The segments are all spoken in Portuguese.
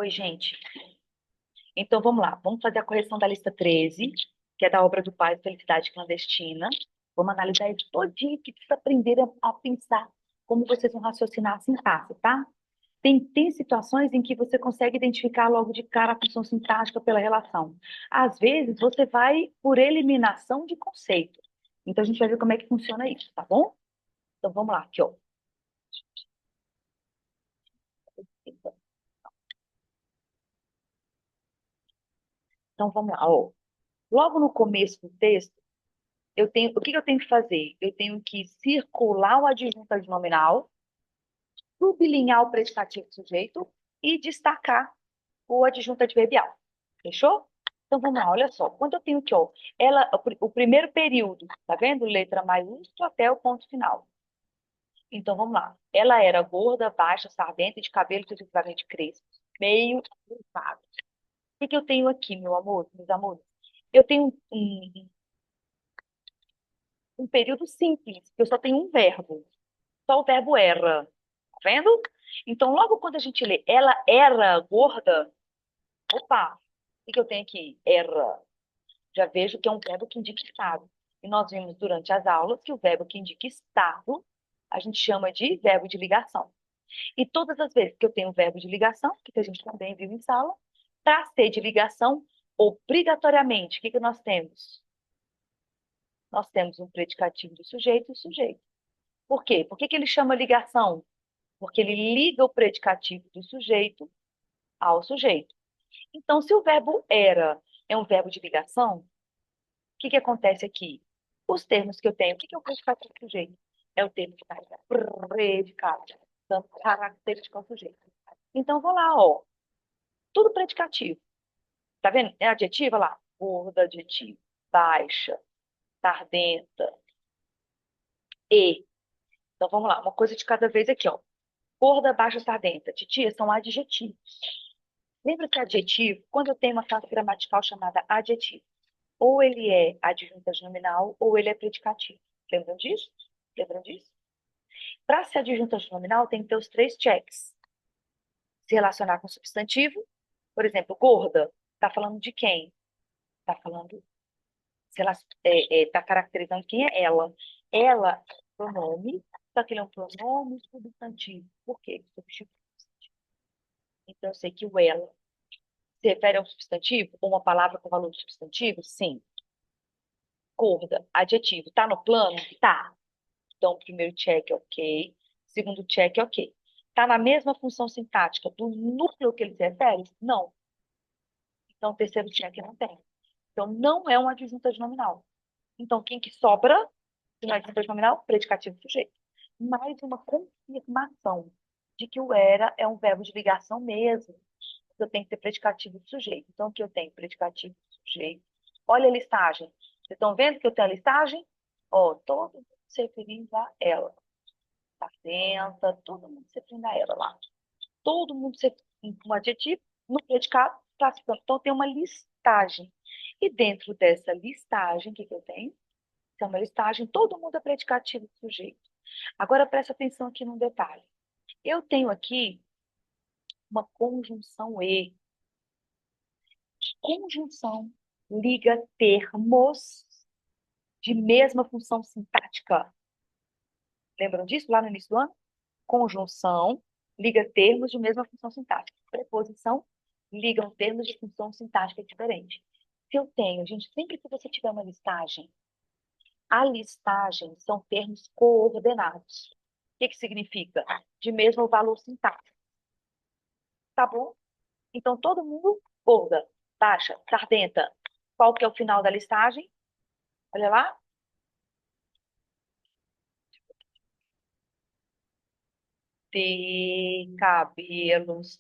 Oi, gente. Então, vamos lá. Vamos fazer a correção da lista 13, que é da obra do Pai, Felicidade Clandestina. Vamos analisar isso todinho, que precisa aprender a pensar como vocês vão raciocinar a sintaxe, tá? Tem situações em que você consegue identificar logo de cara a função sintática pela relação. Às vezes, você vai por eliminação de conceito. Então, a gente vai ver como é que funciona isso, tá bom? Então, vamos lá, aqui, ó. Então, vamos lá, ó. Logo no começo do texto, o que que eu tenho que fazer? Eu tenho que circular o adjunto adnominal, sublinhar o predicativo do sujeito e destacar o adjunto adverbial. Fechou? Então vamos lá, olha só. Quando eu tenho aqui, ó, o primeiro período, tá vendo? Letra maiúscula até o ponto final. Então vamos lá. Ela era gorda, baixa, sardenta, de cabelo excessivamente crespo, meio cruzado. O que que eu tenho aqui, meu amor, meus amores? Eu tenho um período simples, que eu só tenho um verbo. Só o verbo era. Tá vendo? Então, logo quando a gente lê ela era gorda, opa, o que eu tenho aqui? Era. Já vejo que é um verbo que indica estado. E nós vimos durante as aulas que o verbo que indica estado a gente chama de verbo de ligação. E todas as vezes que eu tenho verbo de ligação, que a gente também viu em sala, para ser de ligação, obrigatoriamente, o que que nós temos? Nós temos um predicativo do sujeito e o sujeito. Por quê? Por que que ele chama ligação? Porque ele liga o predicativo do sujeito ao sujeito. Então, se o verbo era é um verbo de ligação, o que que acontece aqui? Os termos que eu tenho, o que que é o predicativo do sujeito? É o termo que está predicado, dando característica ao sujeito. Então, vou lá, ó, tudo predicativo. Tá vendo? É adjetivo, olha lá, gorda, adjetivo, baixa, sardenta, e. Então, vamos lá, uma coisa de cada vez aqui, ó. Gorda, baixa, sardenta, titia, são adjetivos. Lembra que adjetivo, quando eu tenho uma classe gramatical chamada adjetivo, ou ele é adjunto nominal ou ele é predicativo. Lembram disso? Lembram disso? Para ser adjunto nominal, tem que ter os três checks. Se relacionar com substantivo, por exemplo, gorda, está falando de quem? Está falando, se ela está caracterizando quem é ela. Ela é pronome, só que ele é um pronome substantivo. Por quê? Substitutivo. Então, eu sei que o ela se refere a um substantivo, ou uma palavra com valor de substantivo? Sim. Gorda, adjetivo. Tá no plano? Tá. Então, o primeiro check é ok. Segundo check é ok. Tá na mesma função sintática do núcleo que ele se refere? Não. Então, o terceiro check não tem. Então, não é um adjunto adnominal. Então, quem que sobra? Se não é adjunto adnominal, predicativo sujeito. Mais uma confirmação de que o era é um verbo de ligação mesmo. Eu tenho que ter predicativo do sujeito. Então, aqui eu tenho predicativo do sujeito. Olha a listagem. Vocês estão vendo que eu tenho a listagem? Ó, todo mundo se referindo a ela. Tá atenta, todo mundo se referindo a ela lá. Todo mundo se um adjetivo, no predicado, classificando. Então, tem uma listagem. E dentro dessa listagem, o que que eu tenho? Tem uma listagem, todo mundo é predicativo do sujeito. Agora, presta atenção aqui num detalhe. Eu tenho aqui uma conjunção E. Conjunção liga termos de mesma função sintática. Lembram disso lá no início do ano? Conjunção liga termos de mesma função sintática. Preposição ligam termos de função sintática diferente. Se eu tenho, gente, sempre que você tiver uma listagem, a listagem são termos coordenados. O que que significa? De mesmo valor sintático. Tá bom? Então, todo mundo, gorda, baixa, sardenta. Qual que é o final da listagem? Olha lá. Ter cabelos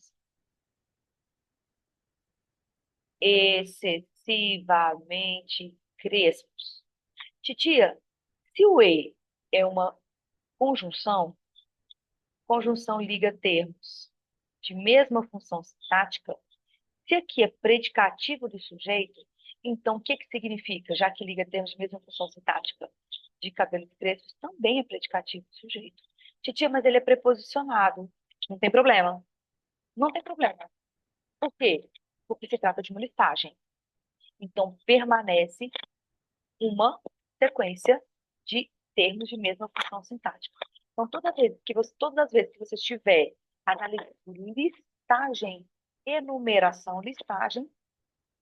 excessivamente crespos. Titia, se o E é uma conjunção, conjunção liga termos de mesma função sintática, se aqui é predicativo do sujeito, então o que que significa, já que liga termos de mesma função sintática? De cabelos crespos também é predicativo do sujeito. Titia, mas ele é preposicionado. Não tem problema. Não tem problema. Por quê? Porque se trata de uma listagem. Então, permanece uma sequência de termos de mesma função sintática. Então, todas as vezes que você estiver analisando listagem, enumeração, listagem,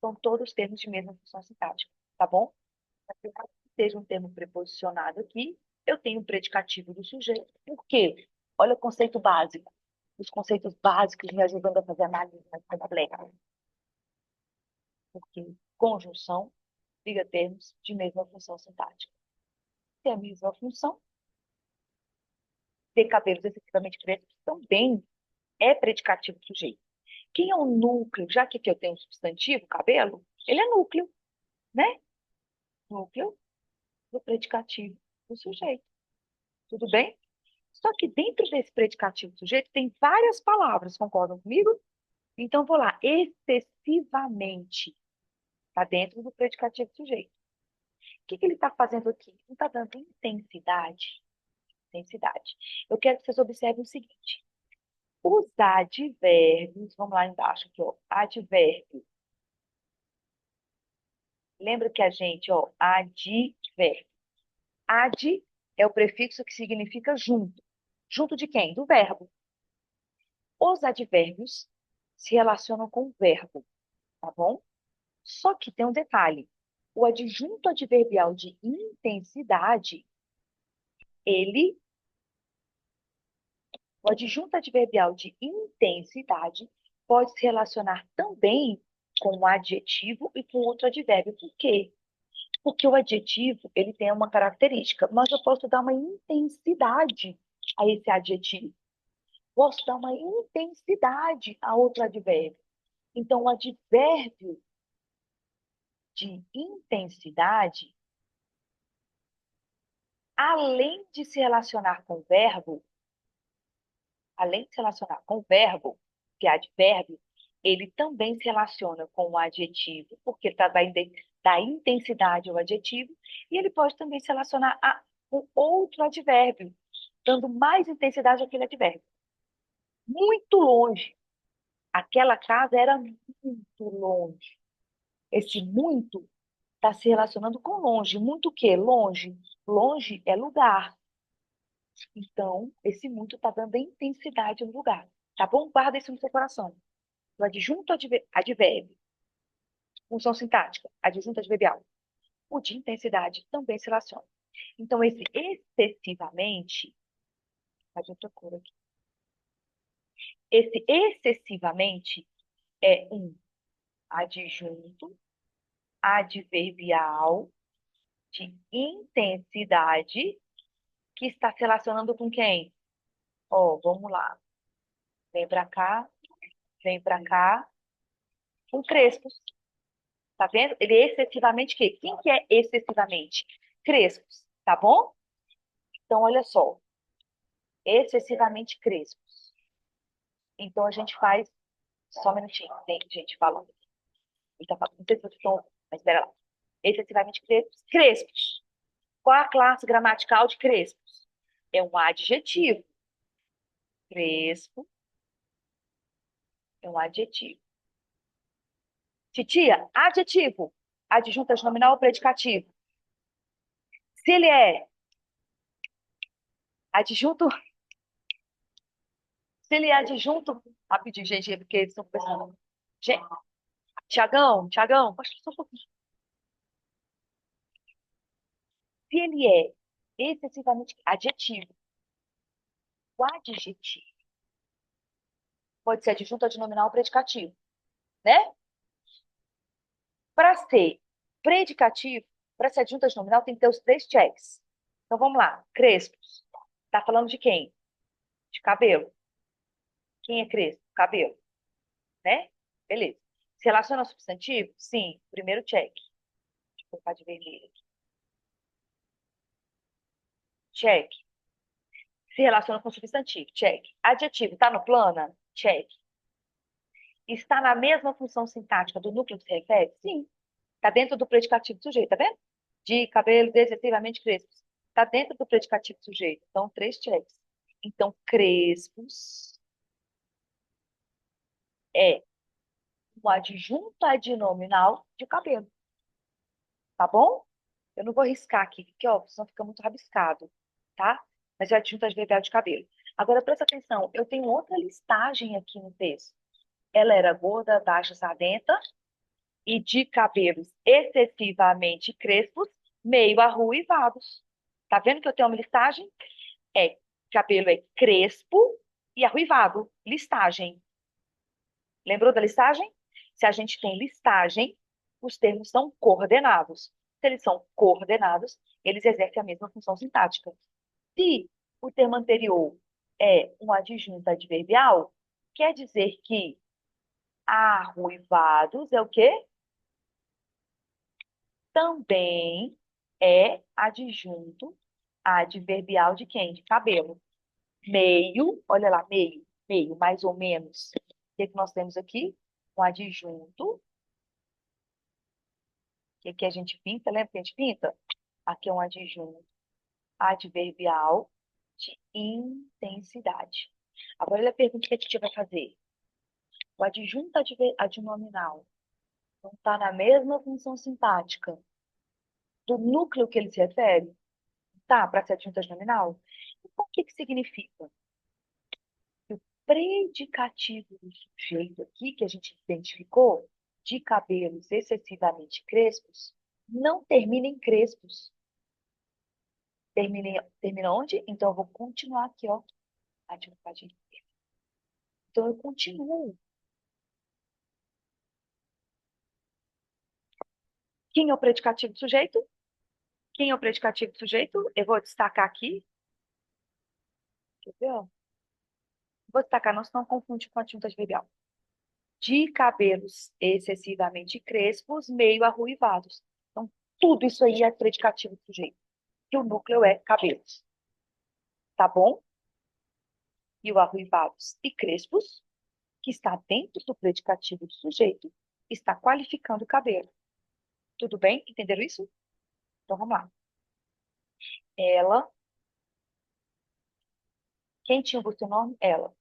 são todos termos de mesma função sintática, tá bom? Apesar que seja um termo preposicionado aqui, eu tenho o predicativo do sujeito. Por quê? Olha o conceito básico. Os conceitos básicos me ajudando a fazer análise mais complexa. Porque conjunção liga termos de mesma função sintática. Tem a mesma função, ter cabelos excessivamente crespos também é predicativo do sujeito. Quem é o núcleo? Já que aqui eu tenho um substantivo, cabelo, ele é núcleo, né? Núcleo do predicativo do sujeito. Tudo bem? Só que dentro desse predicativo do sujeito tem várias palavras, concordam comigo? Então, vou lá. Excessivamente. Está dentro do predicativo do sujeito. O que ele está fazendo aqui? Ele está dando intensidade. Intensidade. Eu quero que vocês observem o seguinte. Os advérbios, vamos lá embaixo aqui, ó. Advérbio. Lembra que a gente, ó, advérbio. Ad é o prefixo que significa junto. Junto de quem? Do verbo. Os advérbios se relacionam com o verbo, tá bom? Só que tem um detalhe. O adjunto adverbial de intensidade, ele, o adjunto adverbial de intensidade pode se relacionar também com um adjetivo e com outro advérbio. Por quê? Porque o adjetivo, ele tem uma característica, mas eu posso dar uma intensidade a esse adjetivo. Posso dar uma intensidade a outro advérbio. Então, o advérbio de intensidade, além de se relacionar com o verbo, além de se relacionar com o verbo, que é advérbio, ele também se relaciona com o adjetivo, porque está da intensidade ao adjetivo, e ele pode também se relacionar a um outro advérbio, dando mais intensidade àquele advérbio. Muito longe. Aquela casa era muito longe. Esse muito está se relacionando com longe. Muito o quê? Longe. Longe é lugar. Então, esse muito está dando intensidade no lugar. Tá bom? Guarda isso no seu coração. O adjunto advérbio, função sintática, adjunto adverbial. O de intensidade também se relaciona. Então, esse excessivamente, faz outra cor aqui. Esse excessivamente é um adjunto adverbial de intensidade que está se relacionando com quem? Ó, vamos lá. Vem pra cá, com crespos. Tá vendo? Ele é excessivamente quê? Quem que é excessivamente? Crespos, tá bom? Então, olha só. Excessivamente crespos. Então, a gente faz... Só um minutinho, tem gente falando. Ele tá falando, não sei se vocês estão... Mas espera lá. Excessivamente crespos. Crespos. Qual a classe gramatical de crespos? É um adjetivo. Crespo é um adjetivo. Titia, adjetivo. Adjunto nominal ou predicativo? Se ele é adjunto, se ele é adjunto, rapidinho, gente, porque eles estão conversando. Gente, Tiagão, pode só um pouquinho. Se ele é excessivamente adjetivo, o adjetivo pode ser adjunto nominal ou predicativo, né? Para ser predicativo, para ser adjunto nominal, tem que ter os três checks. Então vamos lá. Crespos. Tá falando de quem? De cabelo. Quem é crespo? Cabelo, né? Beleza. Se relaciona ao substantivo? Sim. Primeiro check. Deixa eu colocar de vermelho aqui. Check. Se relaciona com substantivo? Check. Adjetivo, tá no plano? Check. Está na mesma função sintática do núcleo que se refere? Sim. Está dentro do predicativo do sujeito, tá vendo? De cabelo excessivamente crespos. Está dentro do predicativo do sujeito. Então, três checks. Então, crespos é um adjunto adnominal de cabelo, tá bom? Eu não vou riscar aqui, porque, ó, senão fica muito rabiscado, tá? Mas é adjunto adverbial de cabelo. Agora, presta atenção, eu tenho outra listagem aqui no texto. Ela era gorda, baixa, sadenta e de cabelos excessivamente crespos, meio arruivados. Tá vendo que eu tenho uma listagem? Cabelo é crespo e arruivado. Listagem. Lembrou da listagem? Se a gente tem listagem, os termos são coordenados. Se eles são coordenados, eles exercem a mesma função sintática. Se o termo anterior é um adjunto adverbial, quer dizer que arruivados é o quê? Também é adjunto adverbial de quem? De cabelo. Meio, olha lá, meio, mais ou menos. O que que nós temos aqui? Um adjunto. Que aqui a gente pinta, lembra que a gente pinta? Aqui é um adjunto adverbial de intensidade. Agora, olha a pergunta que a gente vai fazer. O adjunto adnominal não está na mesma função sintática do núcleo que ele se refere? Tá, para ser adjunto adnominal? Então, o que que significa? Que o predicativo do sujeito aqui, que a gente identificou, de cabelos excessivamente crespos, não termina em crespos. Termina onde? Então, eu vou continuar aqui, ó. Adjunto. Então, eu continuo. Quem é o predicativo do sujeito? Quem é o predicativo do sujeito? Eu vou destacar aqui. Quer ver, ó? Vou destacar, não, senão confunde com adjunto adverbial. De cabelos excessivamente crespos, meio arruivados. Então, tudo isso aí é predicativo do sujeito. Que o núcleo é cabelos. Tá bom? E o arruivados e crespos, que está dentro do predicativo do sujeito, está qualificando o cabelo. Tudo bem? Entenderam isso? Então, vamos lá. Ela. Quem tinha um busto enorme? Ela.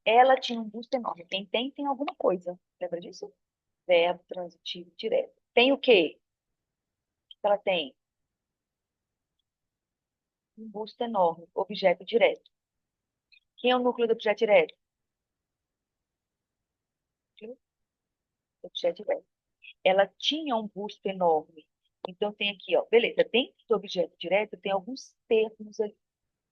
Ela tinha um busto enorme. Quem tem alguma coisa. Lembra disso? Verbo transitivo direto. Tem o quê? O que ela tem? Um busto enorme. Objeto direto. Quem é o núcleo do objeto direto? Objeto direto. Ela tinha um busto enorme. Então, tem aqui, ó. Beleza. Dentro do objeto direto, tem alguns termos ali.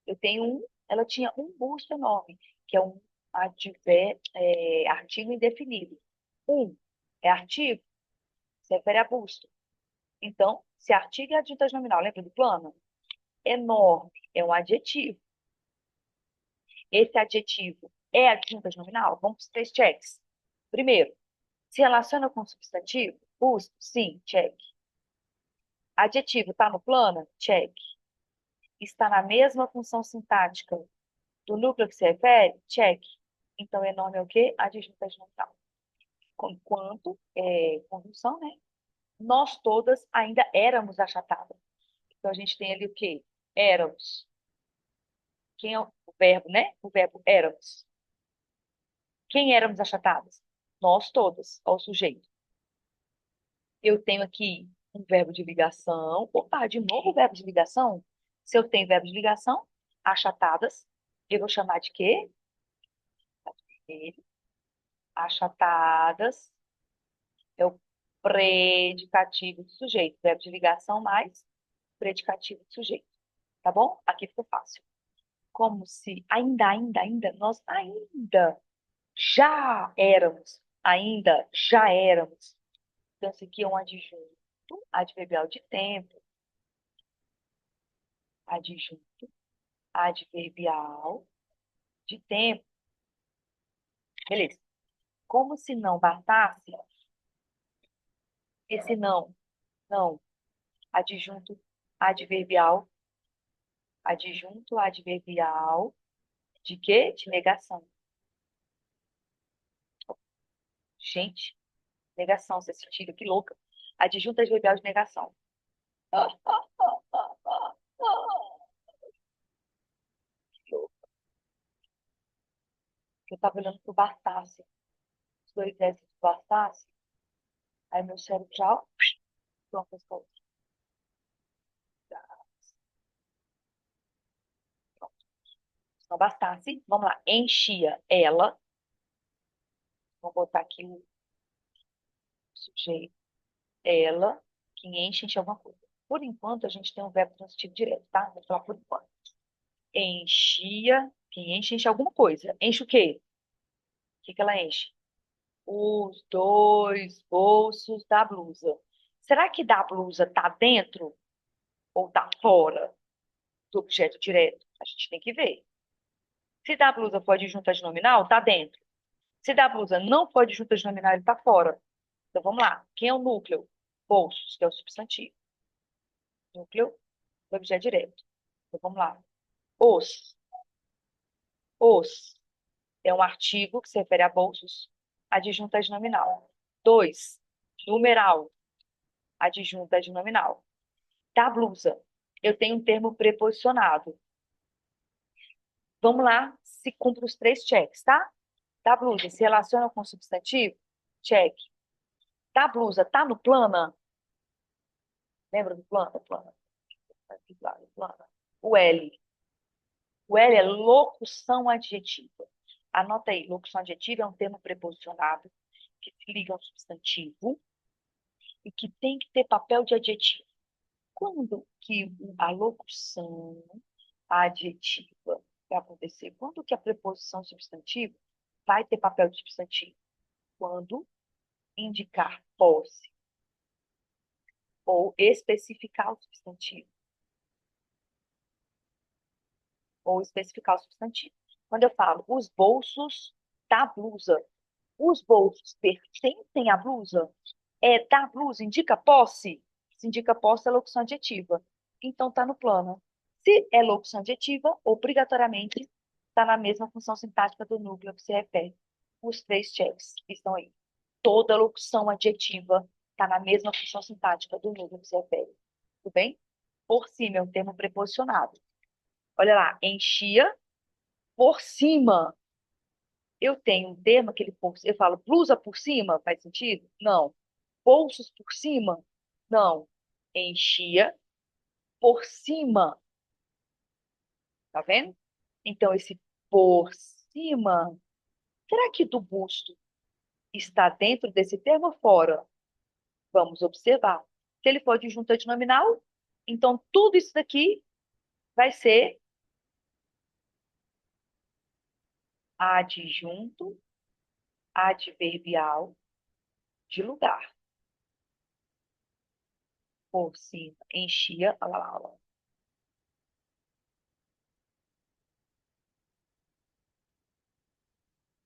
Eu tenho um. Ela tinha um busto enorme, que é um artigo indefinido. Um é artigo, se refere a busto. Então, se artigo é adjunto nominal, lembra do plano? Enorme é um adjetivo. Esse adjetivo é adjunto nominal? Vamos para os três checks. Primeiro, se relaciona com substantivo? Busto? Sim, check. Adjetivo está no plano? Check. Está na mesma função sintática do núcleo que se refere? Check. Então, enorme é o quê? Adjunto nominal. Enquanto conjunção, né? Nós todas ainda éramos achatadas. Então, a gente tem ali o quê? Éramos. Quem é o verbo, né? O verbo éramos. Quem éramos achatadas? Nós todas, ao sujeito. Eu tenho aqui um verbo de ligação. Opa, de novo o verbo de ligação? Se eu tenho verbo de ligação, achatadas, eu vou chamar de quê? Achatadas é o predicativo do sujeito. Verbo de ligação mais predicativo do sujeito. Tá bom? Aqui ficou fácil. Como se ainda, nós ainda já éramos. Ainda já éramos. Então, esse aqui é um adjunto adverbial de tempo. Adjunto adverbial de tempo. Beleza. Como se não bastasse, esse não, adjunto adverbial, adjunto adverbial de quê? De negação. Gente, negação, você sentiu, que louca. Adjunto adverbial de negação. Eu tava olhando pro bastasse. Os dois S do bastasse. Aí meu cérebro já, ó, pronto, resposta. Pronto. Se não bastasse, vamos lá. Enchia ela. Vou botar aqui o sujeito. Ela, que enche alguma coisa. Por enquanto, a gente tem um verbo transitivo direto, tá? Vou falar por enquanto. Enchia, quem enche alguma coisa. Enche o quê? O que que ela enche? Os dois bolsos da blusa. Será que da blusa tá dentro ou tá fora do objeto direto? A gente tem que ver. Se da blusa for adjunto adnominal, tá dentro. Se da blusa não for adjunto adnominal, ele tá fora. Então vamos lá. Quem é o núcleo? Bolsos, que é o substantivo. Núcleo do objeto direto. Então vamos lá. Os. Os é um artigo que se refere a bolsos, adjunto adnominal. Dois, numeral, adjunto adnominal. Da blusa, eu tenho um termo preposicionado. Vamos lá, se cumpre os três checks, tá? Da blusa, se relaciona com o substantivo? Check. Da blusa, tá no plana? Lembra do plana? Plana. Plana. O L. O L é locução adjetiva. Anota aí, locução adjetiva é um termo preposicionado que se liga ao substantivo e que tem que ter papel de adjetivo. Quando que a locução adjetiva vai acontecer? Quando que a preposição substantiva vai ter papel de substantivo? Quando indicar posse ou especificar o substantivo. Ou especificar o substantivo. Quando eu falo os bolsos da blusa, os bolsos pertencem à blusa? É da blusa, indica posse? Se indica posse, é locução adjetiva. Então, está no plano. Se é locução adjetiva, obrigatoriamente está na mesma função sintática do núcleo que se refere. Os três checks que estão aí. Toda locução adjetiva está na mesma função sintática do núcleo que se refere. Tudo bem? Por cima é um termo preposicionado. Olha lá, enchia por cima. Eu tenho um termo que eu falo blusa por cima, faz sentido? Não. Bolsos por cima? Não. Enchia por cima. Tá vendo? Então, esse por cima, será que do busto está dentro desse termo ou fora? Vamos observar. Se ele for adjunto adnominal, então tudo isso daqui vai ser adjunto adverbial de lugar. Por cima, enchia, olha lá, olha lá.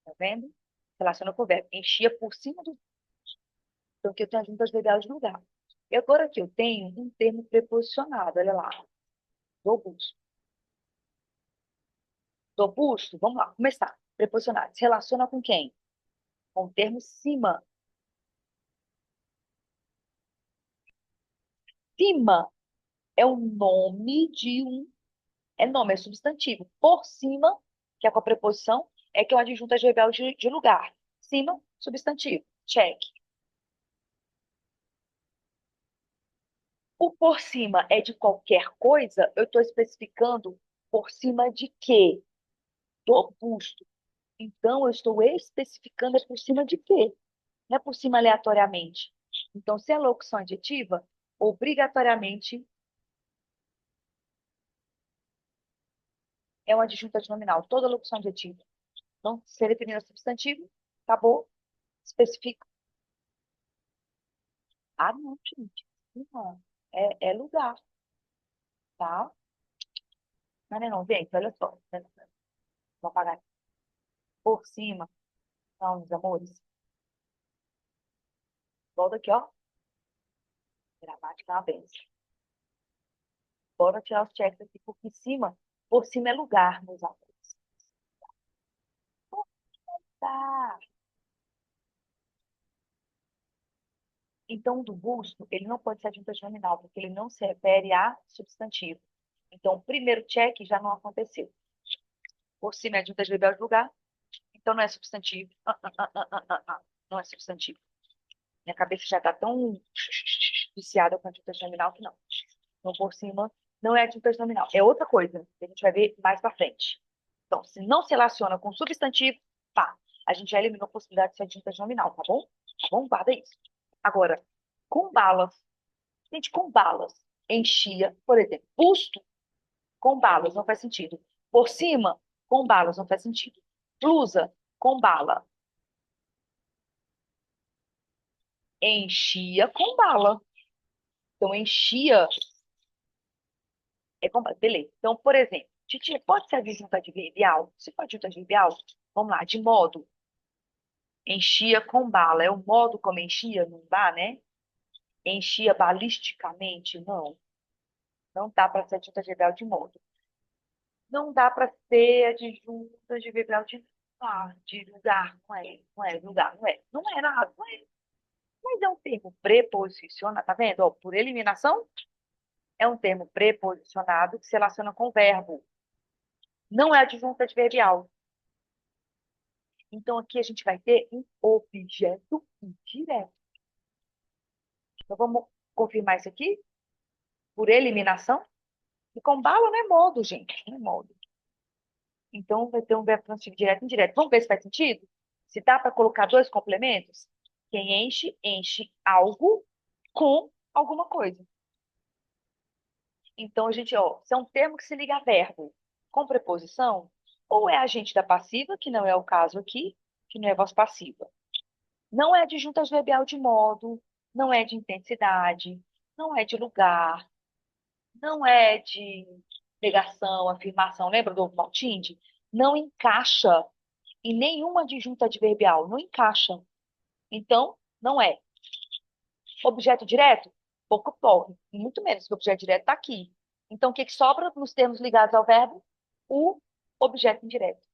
Tá vendo? Relaciona com o verbo. Enchia por cima do. Então, aqui eu tenho adjunto adverbial de lugar. E agora aqui eu tenho um termo preposicionado, olha lá. Robusto. Robusto, vamos lá, começar. Preposicionado. Se relaciona com quem? Com o termo cima. Cima é o nome de um. É nome, é substantivo. Por cima, que é com a preposição, é que é um adjunto adverbial de lugar. Cima, substantivo. Check. O por cima é de qualquer coisa, eu estou especificando por cima de quê? Do busto. Então, eu estou especificando é por cima de quê? Não é por cima aleatoriamente. Então, se é locução adjetiva, obrigatoriamente é um adjunto adnominal. Toda locução adjetiva. Então, se ele termina substantivo, acabou, especifica. Ah, não, gente. Não. É lugar, tá? Não, não, não, gente, olha só. Vou apagar aqui. Por cima. Não, meus amores. Volta aqui, ó. Gramática é uma benção. Bora tirar os checks aqui, porque por cima é lugar, meus amores. Tá. Então, do busto, ele não pode ser adjunto nominal, porque ele não se refere a substantivo. Então, o primeiro check já não aconteceu. Por cima é adjunto adverbial de lugar, Então não é substantivo. Não é substantivo. Minha cabeça já está tão viciada com a adjunta nominal que não. Então, por cima, não é adjunta nominal. É outra coisa, que a gente vai ver mais pra frente. Então, se não se relaciona com substantivo, pá, a gente já eliminou a possibilidade de ser adjunta nominal, tá bom? Tá bom? Guarda isso. Agora, com balas. Gente, com balas. Enchia, por exemplo, busto com balas, não faz sentido. Por cima, com balas, não faz sentido. Blusa, com bala. Enchia com bala. Então, enchia é com bala. Beleza. Então, por exemplo, titia, pode ser adjunta adverbial? Se for adjunta adverbial, vamos lá, de modo. Enchia com bala. É o modo como enchia? Não dá, né? Enchia balisticamente? Não. Não dá para ser adjunta adverbial de modo. Não dá para ser adjunta adverbial de lugar. Não é, não é lugar, não é. Não é nada, não é. Mas é um termo preposicionado, tá vendo? Ó, por eliminação, é um termo preposicionado que se relaciona com o verbo. Não é adjunta adverbial. Então, aqui a gente vai ter um objeto indireto. Então, vamos confirmar isso aqui? Por eliminação. E com bala não é modo, gente. Não é modo. Então, vai ter um verbo transitivo direto e indireto. Vamos ver se faz sentido? Se dá para colocar dois complementos? Quem enche, enche algo com alguma coisa. Então, a gente, ó, se é um termo que se liga a verbo com preposição, ou é agente da passiva, que não é o caso aqui, que não é voz passiva. Não é de junta adverbial de modo, não é de intensidade, não é de lugar, não é de negação, afirmação. Lembra do Maltinde? Não encaixa em nenhuma adjunta adverbial, não encaixa. Então, não é. Objeto direto? Pouco pouco, muito menos, porque o objeto direto está aqui. Então, o que que sobra nos termos ligados ao verbo? O objeto indireto.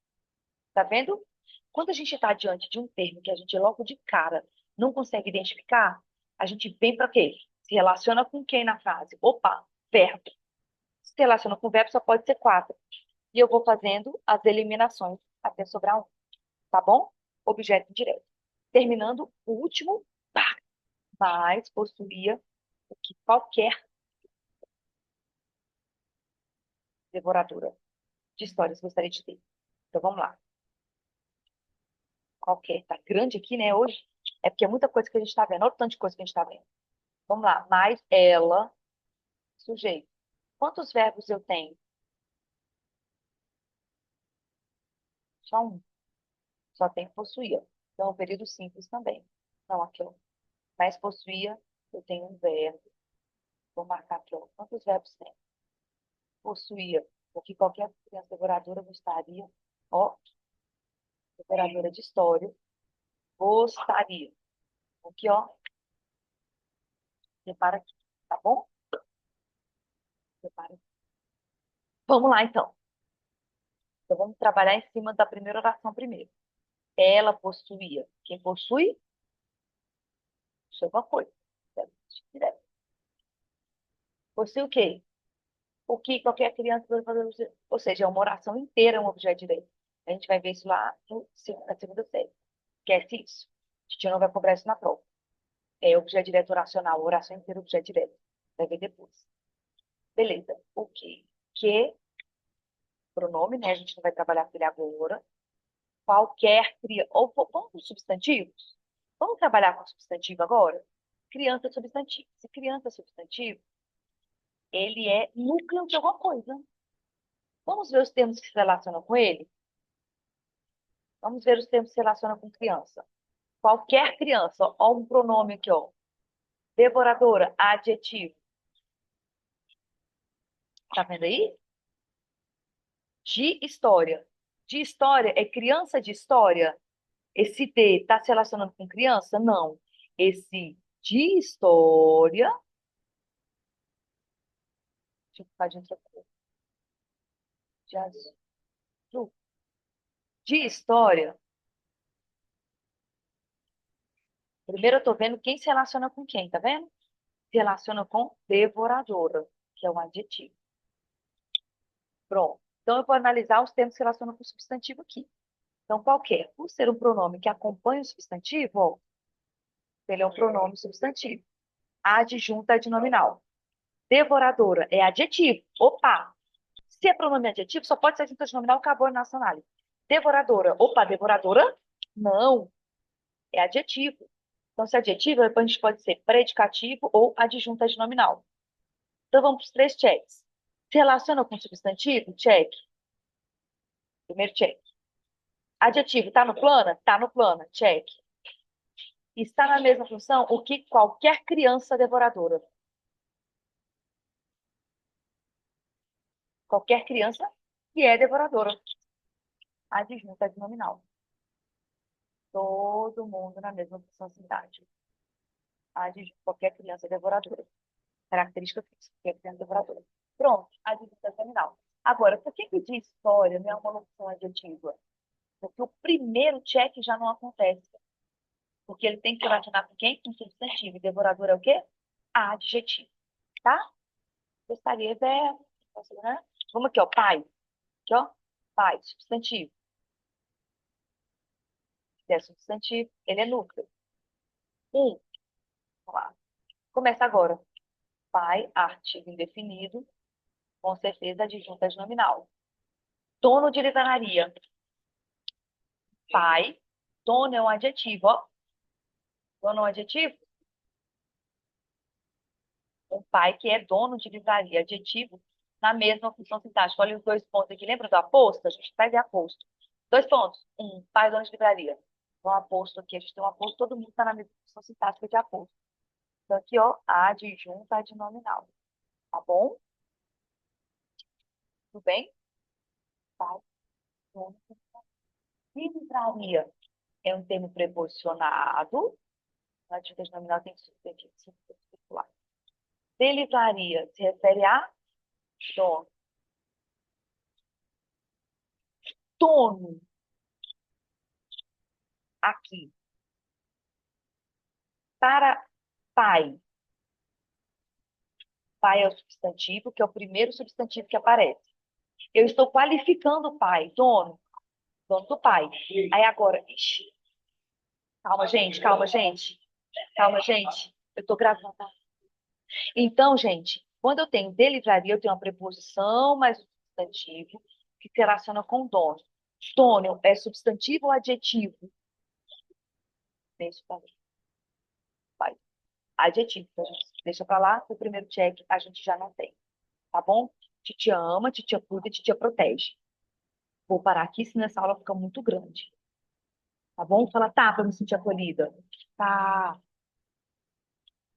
Tá vendo? Quando a gente está diante de um termo que a gente logo de cara não consegue identificar, a gente vem para quê? Se relaciona com quem na frase? Opa, verbo. Se relaciona com verbo, só pode ser quatro. E eu vou fazendo as eliminações até sobrar um. Tá bom? Objeto indireto. Terminando o último, pá, mas possuía o que qualquer devoradora de histórias gostaria de ter. Então vamos lá. Qualquer. Tá grande aqui, né, hoje? É porque é muita coisa que a gente está vendo. Olha o tanto de coisa que a gente está vendo. Vamos lá. Mas ela, sujeito. Quantos verbos eu tenho? Só um. Só tem possuía. Então, o período simples também. Então, aqui, ó. Mas possuía, eu tenho um verbo. Vou marcar aqui, ó. Quantos verbos tem? Possuía. O que qualquer criança devoradora gostaria. Ó, devoradora de história. Gostaria. O que, ó, separa aqui. Tá bom? Separa aqui. Vamos lá, então. Então, vamos trabalhar em cima da primeira oração primeiro. Ela possuía. Quem possui, isso é uma coisa. Possui o quê? O que qualquer criança pode fazer. Ou seja, é uma oração inteira, um objeto direto. A gente vai ver isso lá na segunda série. Esquece isso. A gente não vai cobrar isso na prova. É objeto direto oracional, oração inteira, objeto direto. Vai ver depois. Beleza. O quê? Que, pronome, né? A gente não vai trabalhar com ele agora. Qualquer criança. Ou vamos com substantivos? Vamos trabalhar com substantivo agora? Criança é substantivo. Se criança é substantivo, ele é núcleo de alguma coisa. Vamos ver os termos que se relacionam com ele? Vamos ver os termos que se relacionam com criança. Qualquer criança, ó, um pronome aqui, ó. Devoradora, adjetivo. Tá vendo aí? De história. De história é criança de história? Esse D está se relacionando com criança? Não. Esse de história. Deixa eu ficar de outra cor. De azul. De história. Primeiro eu tô vendo quem se relaciona com quem, tá vendo? Se relaciona com devoradora, que é um adjetivo. Pronto. Então, eu vou analisar os termos que se relacionam com o substantivo aqui. Então, qual que é? Por ser um pronome que acompanha o substantivo, ó, ele é um pronome substantivo. Adjunta adnominal. Devoradora é adjetivo. Opa! Se é pronome adjetivo, só pode ser adjunta adnominal, acabou a nacional. Devoradora. Opa, devoradora? Não. É adjetivo. Então, se é adjetivo, depois a gente pode ser predicativo ou adjunta adnominal. Então, vamos para os três checks. Se relaciona com substantivo? Check. Primeiro check. Adjetivo, está no plano? Está no plano. Check. Está na mesma função o que qualquer criança devoradora. Qualquer criança que é devoradora. Adjunta adnominal. Todo mundo na mesma função sintática. Qualquer criança devoradora. Característica física, qualquer criança devoradora. Pronto, adjunta adnominal. Agora, por que diz história não é uma locução adjetiva? Porque o primeiro check já não acontece. Porque ele tem que relacionar com quem? Com substantivo. E devorador é o quê? Adjetivo. Tá? Gostaria, verbo. Né? Vamos aqui, ó. Pai. Aqui, ó. Pai, substantivo. Se é substantivo, ele é núcleo. Um. Vamos lá. Começa agora. Pai, artigo indefinido. Com certeza, adjunta nominal. Dono de livraria. Pai. Dono é um adjetivo, ó. Dono é um adjetivo? Um pai que é dono de livraria, adjetivo, na mesma função sintática. Olha os dois pontos aqui. Lembra do aposto? A gente vai ver aposto. Dois pontos. Um, pai dono de livraria. Então, aposto aqui, a gente tem um aposto, todo mundo está na mesma função sintática de aposto. Então, aqui, ó, adjunta adnominal. Tá bom? Tudo bem? Pai, dono de livraria. É um termo preposicionado. A adjunta adnominal tem que ser circular. De livraria se refere a dono. Dono. Aqui. Para pai. Pai é o substantivo, que é o primeiro substantivo que aparece. Eu estou qualificando o pai, dono, dono do pai. Aí agora, ixi, calma, gente, calma, gente, calma, gente. Eu estou gravando. Tá? Então, gente, quando eu tenho de livraria, eu tenho uma preposição mais um substantivo que se relaciona com dono. Dono é substantivo ou adjetivo? Deixa pra lá. Vai. Adjetivo. Então, a gente deixa para lá, o primeiro check a gente já não tem. Tá bom? Titia ama, titia cuida, titia protege. Vou parar aqui, senão essa aula fica muito grande. Tá bom? Fala, tá, pra me sentir acolhida. Tá.